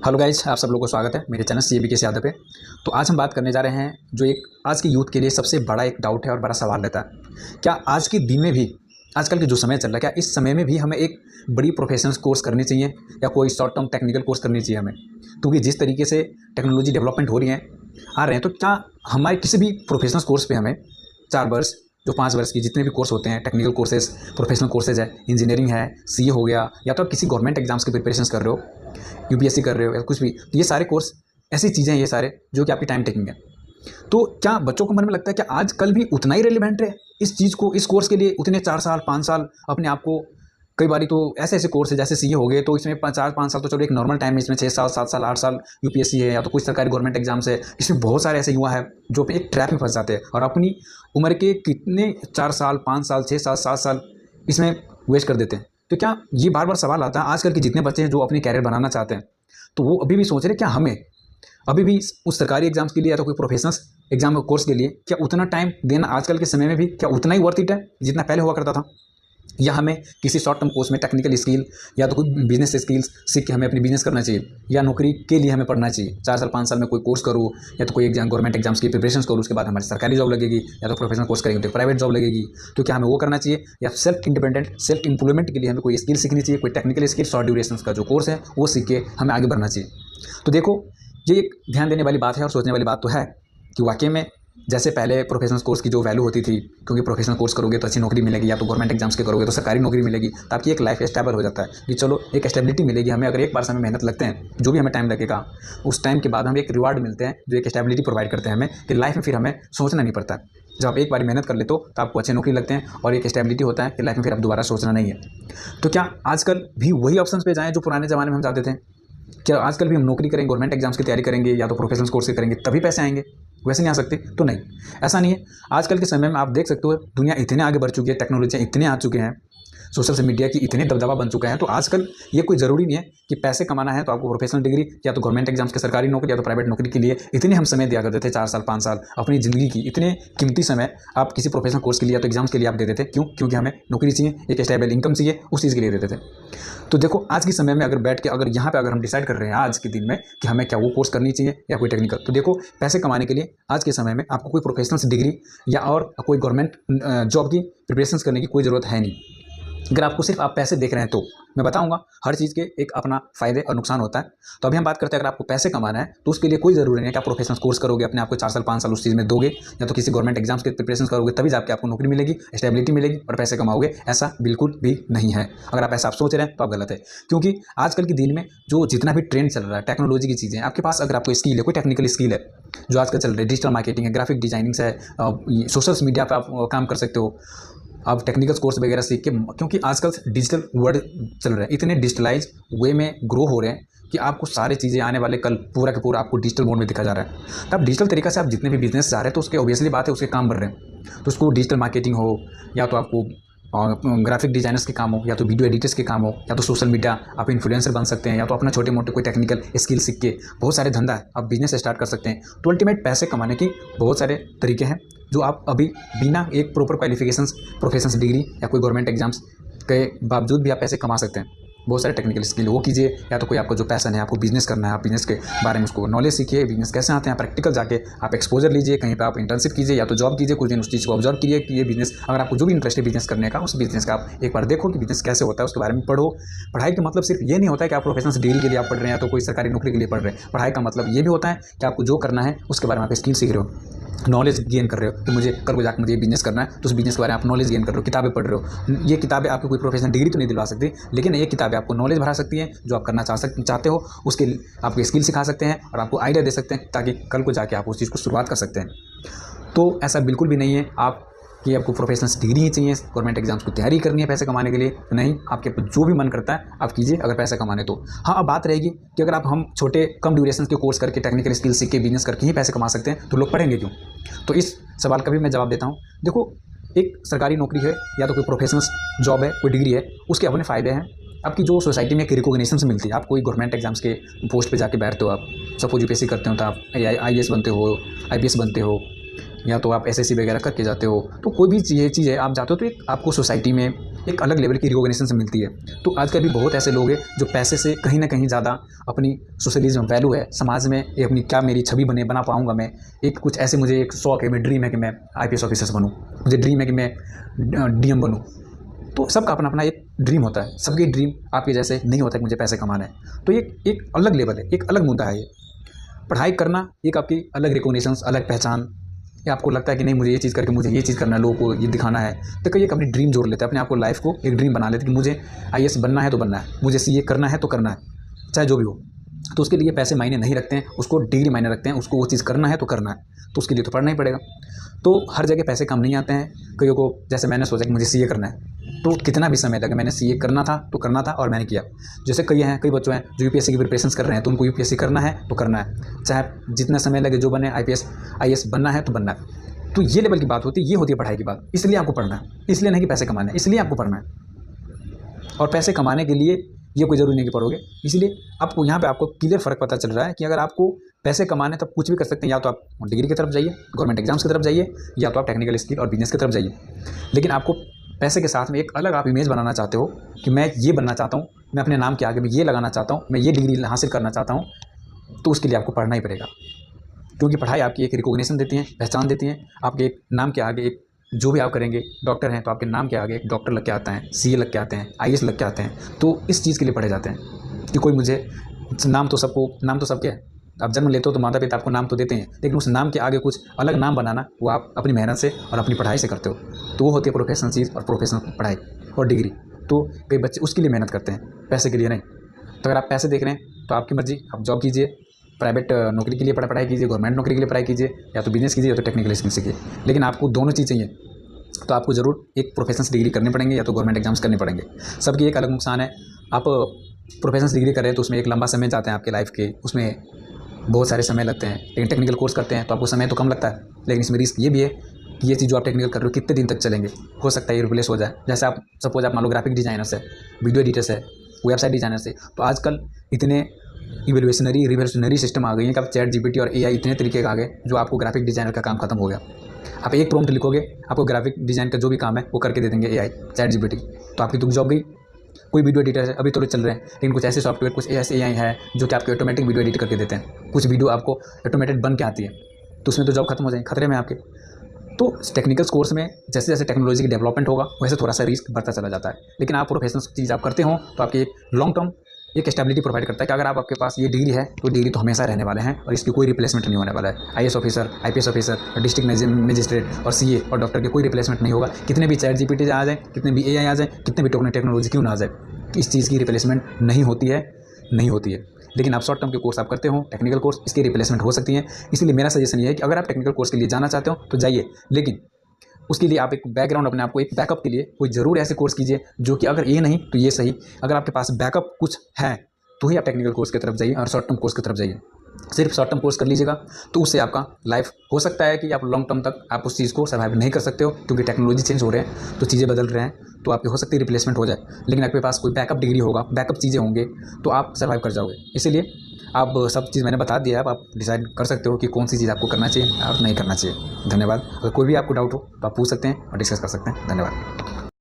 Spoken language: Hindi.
हेलो गाइज, आप सब लोगों को स्वागत है मेरे चैनल CABK यादव पे। तो आज हम बात करने जा रहे हैं जो एक आज के यूथ के लिए सबसे बड़ा एक डाउट है और बड़ा सवाल रहता है। क्या आज के दिन में भी, आजकल के जो समय चल रहा है, क्या इस समय में भी हमें एक बड़ी प्रोफेशनल कोर्स करनी चाहिए या कोई शॉर्ट टर्म टेक्निकल कोर्स करनी चाहिए हमें? क्योंकि जिस तरीके से टेक्नोलॉजी डेवलपमेंट हो रही है आ रहे हैं, तो क्या हमारे किसी भी प्रोफेशनल कोर्स पे हमें 4 वर्ष जो 5 वर्ष की जितने भी कोर्स होते हैं, टेक्निकल कोर्सेज, प्रोफेशनल कोर्सेज है, इंजीनियरिंग है, CA हो गया, या तो आप किसी गवर्नमेंट एग्जाम्स की प्रिपरेशन कर रहे हो, UPSC कर रहे हो या कुछ भी, तो ये सारे कोर्स ऐसी चीज़ें हैं ये सारे जो कि आपकी टाइम टेकिंग है। तो क्या बच्चों को मन में लगता है कि आज कल भी उतना ही रेलिवेंट है इस चीज़ को, इस कोर्स के लिए उतने 4 साल 5 साल अपने आप को? कई बारी तो ऐसे ऐसे कोर्स है जैसे CA हो गए, तो इसमें 4-5 साल तो चलो एक नॉर्मल टाइम है, इसमें 6 साल 7 साल 8 साल UPSC है या तो कुछ सरकारी गवर्नमेंट एग्जाम्स है। इसमें बहुत सारे ऐसे युवा है जो एक ट्रैप में फंस जाते हैं और अपनी उम्र के कितने 4 साल 5 साल 6 साल 7 साल इसमें वेस्ट कर देते हैं। तो क्या ये बार बार सवाल आता है, आजकल के जितने बच्चे हैं जो अपनी कैरियर बनाना चाहते हैं, तो वो अभी भी सोच रहे हैं क्या हमें अभी भी उस सरकारी एग्जाम्स के लिए या तो कोई प्रोफेशनल एग्जाम कोर्स के लिए क्या उतना टाइम देना आजकल के समय में भी क्या उतना ही वर्थ इट है जितना पहले हुआ करता था? या हमें किसी शॉर्ट टर्म कोर्स में टेक्निकल स्किल या तो कोई बिजनेस स्किल्स सीख के हमें अपनी बिजनेस करना चाहिए, या नौकरी के लिए हमें पढ़ना चाहिए? 4 साल 5 साल में कोई कोर्स करूँ या तो कोई एग्जाम गवर्नमेंट एग्जाम्स की प्रिपरेशन करूँ, उसके बाद हमारी सरकारी जॉब लगेगी, या तो प्रोफेशनल कोर्स करेंगे तो प्राइवेट जॉब लगेगी। तो क्या हमें वो करना चाहिए, या सेल्फ इंडिपेंडेंट सेल्फ एम्प्लॉयमेंट के लिए हमें कोई स्किल सीखनी चाहिए, कोई टेक्निकल स्किल शॉर्ट ड्यूरेशन का जो कोर्स है वो सीख के हमें आगे बढ़ना चाहिए? तो देखो, ये एक ध्यान देने वाली बात है और सोचने वाली बात तो है कि वाकई में जैसे पहले प्रोफेशनल कोर्स की जो वैल्यू होती थी, क्योंकि प्रोफेशनल कोर्स करोगे तो अच्छी नौकरी मिलेगी, या तो गवर्नमेंट एग्जाम्स के करोगे तो सरकारी नौकरी मिलेगी, तो आपकी एक लाइफ स्टेबल हो जाता है कि चलो एक स्टेबिलिटी मिलेगी हमें। अगर एक बार से हमें मेहनत लगते हैं, जो भी हमें टाइम लगेगा, उस टाइम के बाद हमें एक रिवार्ड मिलते हैं जो एक स्टेबिलिटी प्रोवाइड करते हैं हमें, कि लाइफ में फिर हमें सोचना नहीं पड़ता। जब आप एक बार मेहनत कर लेते हो तो आपको अच्छी नौकरी लगते हैं और एक स्टेबिलिटी होता है कि लाइफ में फिर आप दोबारा सोचना नहीं है। तो क्या आजकल भी वही ऑप्शन पे जाएँ जो पुराने ज़माने में हम चाहते थे? क्या आजकल भी हम नौकरी करेंगे, गवर्नमेंट एग्जाम्स की तैयारी करेंगे या तो प्रोफेशनल कोर्स करेंगे तभी पैसे आएंगे, वैसे नहीं आ सकते? तो नहीं, ऐसा नहीं है। आजकल के समय में आप देख सकते हो दुनिया इतने आगे बढ़ चुकी है, टेक्नोलॉजी इतने आ चुके हैं, सोशल मीडिया की इतने दबदबा बन चुका है, तो आजकल ये कोई ज़रूरी नहीं है कि पैसे कमाना है तो आपको प्रोफेशनल डिग्री या तो गवर्नमेंट एग्जाम्स की सरकारी नौकरी या तो प्राइवेट नौकरी के लिए इतने हम समय दिया करते थे, 4 साल 5 साल अपनी ज़िंदगी की इतने कीमती समय आप किसी प्रोफेशनल कोर्स के लिए या तो एग्जाम्स के लिए आप देते थे। क्यों? क्योंकि हमें नौकरी चाहिए, एक स्टेबल इनकम चाहिए, उस चीज़ के लिए देते थे। तो देखो, आज के समय में अगर बैठ के अगर यहाँ पे अगर हम डिसाइड कर रहे हैं आज के दिन में कि हमें क्या वो कोर्स करनी चाहिए या कोई टेक्निकल, तो देखो, पैसे कमाने के लिए आज के समय में आपको कोई प्रोफेशनल डिग्री या और कोई गवर्नमेंट जॉब की प्रिपरेशन करने की कोई ज़रूरत है नहीं। अगर आपको सिर्फ आप पैसे देख रहे हैं तो मैं बताऊंगा हर चीज़ के एक अपना फ़ायदे और नुकसान होता है। तो अभी हम बात करते हैं, अगर आपको पैसे कमाना है तो उसके लिए कोई ज़रूरी नहीं है कि आप प्रोफेशनल कोर्स करोगे, अपने आप को 4 साल 5 साल उस चीज़ में दोगे, या तो किसी गवर्नमेंट एग्जाम्स के प्रिपरेशन करोगे तभी जाके आपको नौकरी मिलेगी, स्टेबिलिटी मिलेगी और पैसे कमाओगे। ऐसा बिल्कुल भी नहीं है। अगर आप ऐसा आप सोच रहे हैं तो आप गलत है, क्योंकि आजकल के दिन में जो जितना भी ट्रेंड चल रहा है, टेक्नोलॉजी की चीज़ें आपके पास, अगर आपको स्किल है, कोई टेक्निकल स्किल है जो आजकल चल रही है, डिजिटल मार्केटिंग है, ग्राफिक डिजाइनिंग है, सोशल मीडिया पर आप काम कर सकते हो, आप टेक्निकल कोर्स वगैरह सीख के, क्योंकि आजकल डिजिटल वर्ल्ड चल रहा है, इतने डिजिटलाइज वे में ग्रो हो रहे हैं कि आपको सारी चीज़ें आने वाले कल पूरा का पूरा आपको डिजिटल मोड में दिखा जा रहा है। तो आप डिजिटल तरीका से आप जितने भी बिजनेस जा रहे हैं तो उसके ऑब्वियसली बात है उसके काम बढ़ रहे हैं, तो उसको डिजिटल मार्केटिंग हो, या तो आपको ग्राफिक डिजाइनर्स के काम हो, या तो वीडियो एडिटर्स के काम हो, या तो सोशल मीडिया आप इन्फ्लुएंसर बन सकते हैं, या तो अपना छोटे मोटे कोई टेक्निकल स्किल सीख के बहुत सारे धंधा है आप बिजनेस स्टार्ट कर सकते हैं। तो अल्टीमेट पैसे कमाने की बहुत सारे तरीके हैं जो आप अभी बिना एक प्रॉपर क्वालिफिकेशंस, प्रोफेशनल डिग्री या कोई गवर्नमेंट एग्जाम्स के बावजूद भी आप पैसे कमा सकते हैं। बहुत सारे टेक्निकल स्किल वो कीजिए, या तो कोई आपको जो पैशन है, आपको बिजनेस करना है, आप बिजनेस के बारे में उसको नॉलेज सीखिए, बिजनेस कैसे आते हैं, प्रैक्टिकल जाके आप एक्सपोजर लीजिए, कहीं पे आप इंटर्नशिप कीजिए या तो जॉब कीजिए, कुछ दिन उस चीज़ को ऑब्जर्व कीजिए कि ये बिजनेस, अगर आपको जो भी इंटरेस्ट है बिजनेस करने का, उस बिजनेस का आप एक बार देखो कि बिजनेस कैसे होता है, उसके बारे में पढ़ो। पढ़ाई का मतलब सिर्फ ये नहीं होता है कि आप प्रोफेशनल डिग्री के लिए आप पढ़ रहे हैं या तो कोई सरकारी नौकरी के लिए पढ़ रहे हैं। पढ़ाई का मतलब ये भी होता है कि आपको जो करना है उसके बारे में आप स्किल सीख रहे हो, नॉलेज गेन कर रहे हो कि मुझे कल को जाकर मुझे बिजनेस करना है, तो उस बिजनेस के बारे में आप नॉलेज गेन कर रहे हो, किताबें पढ़ रहे हो। ये किताबें आपको कोई प्रोफेशनल डिग्री तो नहीं दिलवा सकती, लेकिन ये किताबें आपको नॉलेज बढ़ा सकती हैं, जो आप करना चाहते हो उसके आपको स्किल सिखा सकते हैं और आपको आइडिया दे सकते हैं, ताकि कल को जाके आप उस चीज़ को शुरुआत कर सकते हैं। तो ऐसा बिल्कुल भी नहीं है आप कि आपको प्रोफेशनल डिग्री ही चाहिए, गवर्नमेंट एग्जाम्स की तैयारी करनी है पैसे कमाने के लिए, तो नहीं, आपके जो भी मन करता है आप कीजिए अगर पैसे कमाने तो। हाँ, अब बात रहेगी कि अगर हम छोटे कम ड्यूरेशन के कोर्स करके टेक्निकल स्किल सीख के बिजनेस करके ही पैसे कमा सकते हैं तो लोग पढ़ेंगे क्यों? तो इस सवाल का भी मैं जवाब देता हूँ। देखो, एक सरकारी नौकरी है या तो कोई प्रोफेशनल जॉब है, कोई डिग्री है, उसके अपने फ़ायदे हैं। आपकी जो सोसाइटी में एक रिकॉग्निशन मिलती है, आप कोई गवर्नमेंट एग्जाम्स के पोस्ट पे जाके बैठते हो, आप सपोज UPSC करते हो तो आप IAS बनते हो, IPS बनते हो, या तो आप एसएससी वगैरह करके जाते हो, तो कोई भी चीज़ है आप जाते हो तो एक आपको सोसाइटी में एक अलग लेवल की रिकॉग्निशन से मिलती है। तो आजकल भी बहुत ऐसे लोग हैं जो पैसे से कहीं ना कहीं ज़्यादा अपनी सोशलिज्म वैल्यू है समाज में, ये अपनी क्या मेरी छवि बना पाऊँगा मैं, एक कुछ ऐसे मुझे एक शौक है, मैं ड्रीम है कि मैं IPS ऑफिसर बनूँ, मुझे ड्रीम है कि मैं DM बनूँ। तो सबका अपना अपना एक ड्रीम होता है, सबके ड्रीम आपके जैसे नहीं होता कि मुझे पैसे कमाना है। तो ये एक अलग लेवल है, एक अलग मुद्दा है ये। पढ़ाई करना एक आपकी अलग रिकॉग्निशंस, अलग पहचान, या आपको लगता है कि नहीं मुझे ये चीज़ करके मुझे ये चीज़ करना है, लोगों को ये दिखाना है, तो कई एक अपनी ड्रीम जोड़ लेते हैं, अपने आप को लाइफ को एक ड्रीम बना लेते हैं कि मुझे IAS बनना है तो बनना है, मुझे CA करना है तो करना है, चाहे जो भी हो। तो उसके लिए पैसे मायने नहीं रखते हैं, उसको डिग्री मायने रखते हैं, उसको वो चीज़ करना है तो करना है, तो उसके लिए तो पढ़ना ही पड़ेगा। तो हर जगह पैसे कम नहीं आते हैं। कईयों को जैसे मैंने सोचा कि मुझे CA करना है, तो कितना भी समय लगे, मैंने CA करना था तो करना था और मैंने किया। जैसे कई बच्चों हैं जो UPSC की प्रिपरेशन कर रहे हैं, तो उनको UPSC करना है तो करना है, चाहे जितना समय लगे जो बने, IAS बनना है तो बनना है। तो ये लेवल की बात होती है, ये होती है पढ़ाई की बात। इसलिए आपको पढ़ना है, इसलिए नहीं कि पैसे कमाने, इसलिए आपको पढ़ना है। और पैसे कमाने के लिए ये कोई ज़रूरी नहीं कि पढ़ोगे। इसलिए आपको यहाँ पे आपको क्लियर फ़र्क पता चल रहा है कि अगर आपको पैसे कमाने तब कुछ भी कर सकते हैं, या तो आप डिग्री की तरफ जाइए, गवर्नमेंट एग्जाम्स की तरफ जाइए, या तो आप टेक्निकल स्किल और बिजनेस की तरफ जाइए। लेकिन आपको पैसे के साथ में एक अलग आप इमेज बनाना चाहते हो कि मैं ये बनना चाहता हूँ, मैं अपने नाम के आगे में ये लगाना चाहता हूँ, मैं ये डिग्री हासिल करना चाहता हूँ, तो उसके लिए आपको पढ़ना ही पड़ेगा। क्योंकि पढ़ाई आपकी एक रिकॉग्निशन देती है, पहचान देती है। आपके एक नाम के आगे एक जो भी आप करेंगे, डॉक्टर हैं तो आपके नाम के आगे एक डॉक्टर लग के आता है, CA लग के आते हैं, IAS लग के आते हैं। तो इस चीज़ के लिए पढ़े जाते हैं कि कोई मुझे नाम तो सबके है। आप जन्म लेते हो तो माता पिता आपको नाम तो देते हैं, लेकिन उस नाम के आगे कुछ अलग नाम बनाना वो आप अपनी मेहनत से और अपनी पढ़ाई से करते हो। तो वो होती है प्रोफेशनल चीज़ और प्रोफेशनल पढ़ाई और डिग्री। तो कई बच्चे उसके लिए मेहनत करते हैं, पैसे के लिए नहीं। तो अगर आप पैसे देख रहे हैं तो आपकी मर्ज़ी, आप जॉब कीजिए, प्राइवेट नौकरी के लिए पढ़ाई कीजिए, गवर्नमेंट नौकरी के लिए पढ़ाई कीजिए, या तो बिजनेस कीजिए या तो टेक्निकल स्किल सीखिए। लेकिन आपको दोनों चीज़ चाहिए, तो आपको ज़रूर एक प्रोफेशनल डिग्री करनी पड़ेंगे या तो गवर्नमेंट एग्जाम्स करने पड़ेंगे। सबकी एक अलग नुकसान है। आप प्रोफेशनल डिग्री कर रहे हैं तो उसमें एक लंबा समय जाते हैं आपके लाइफ के, उसमें बहुत सारे समय लगते हैं। लेकिन टेक्निकल कोर्स करते हैं तो आपको समय तो कम लगता है, लेकिन इसमें रिस्क ये भी है कि ये चीज़ जो आप टेक्निकल कर रहे हो कितने दिन तक चलेंगे, हो सकता है ये रिप्लेस हो जाए। जैसे आप सपोज आप मान लो ग्राफिक डिज़ाइनर्स है, वीडियो एडिटर्स है, वेबसाइट डिज़ाइनर्स है, तो आजकल इतने रिवोल्यूशनरी सिस्टम आ गई है कि अब ChatGPT और AI इतने तरीके का आ गए जो आपको ग्राफिक डिज़ाइनर का काम खत्म हो गया। आप एक प्रॉम्प्ट लिखोगे, आपको ग्राफिक डिज़ाइन का जो भी काम है वो करके दे देंगे AI, ChatGPT, तो आपकी तो जॉब गई। कोई वीडियो एडिटर है, अभी तो चल रहे हैं, लेकिन कुछ ऐसे सॉफ्टवेयर, कुछ ऐसे AI है जो कि आपके ऑटोमेटिक वीडियो एडिट करके देते हैं। कुछ वीडियो आपको ऑटोमेटेड बन के आती है, तो उसमें तो जॉब खत्म हो जाएगी, खतरे में आपके। तो टेक्निकल कोर्स में जैसे जैसे टेक्नोलॉजी की डेवलपमेंट होगा वैसे थोड़ा सा रिस्क बढ़ता चला जाता है। लेकिन आप प्रोफेशनल चीज़ आप करते हो तो आपकी एक लॉन्ग टर्म एक स्टेबिलिटी प्रोवाइड करता है कि अगर आपके पास ये डिग्री है तो डिग्री तो हमेशा रहने वाले हैं और इसकी कोई रिप्लेसमेंट नहीं होने वाला है। IAS officer, IPS officer, district magistrate और CA और डॉक्टर के कोई रिप्लेसमेंट नहीं होगा। कितने भी ChatGPT आ जाए, कितने भी AI आ जाए, कितने भी टेक्नोलॉजी क्यों ना आ जाए, इस चीज़ की रिप्लेसमेंट नहीं होती है। लेकिन आप शॉर्ट टर्म के कोर्स आप करते हो, टेक्निकल कोर्स, इसकी रिप्लेसमेंट हो सकती है। इसलिए मेरा सजेशन ये है कि अगर आप टेक्निकल कोर्स के लिए जाना चाहते हो तो जाइए, लेकिन उसके लिए आप एक बैकग्राउंड, अपने आप को एक बैकअप के लिए कोई ज़रूर ऐसे कोर्स कीजिए जो कि अगर ये नहीं तो ये सही, अगर आपके पास बैकअप कुछ है तो ही आप टेक्निकल कोर्स की तरफ जाइए और शॉर्ट टर्म कोर्स की तरफ जाइए। सिर्फ शॉर्ट टर्म कोर्स कर लीजिएगा तो उससे आपका लाइफ हो सकता है कि आप लॉन्ग टर्म तक आप उस चीज़ को सर्वाइव नहीं कर सकते हो, क्योंकि टेक्नोलॉजी चेंज हो रहे हैं तो चीज़ें बदल रहे हैं, तो आपकी हो सकती है रिप्लेसमेंट हो जाए। लेकिन आपके पास कोई बैकअप डिग्री होगा, बैकअप चीज़ें होंगे, तो आप सर्वाइव कर जाओगे। इसीलिए आप सब चीज़ मैंने बता दिया है, आप डिसाइड कर सकते हो कि कौन सी चीज़ आपको करना चाहिए और नहीं करना चाहिए। धन्यवाद। अगर कोई भी आपको डाउट हो तो आप पूछ सकते हैं और डिस्कस कर सकते हैं। धन्यवाद।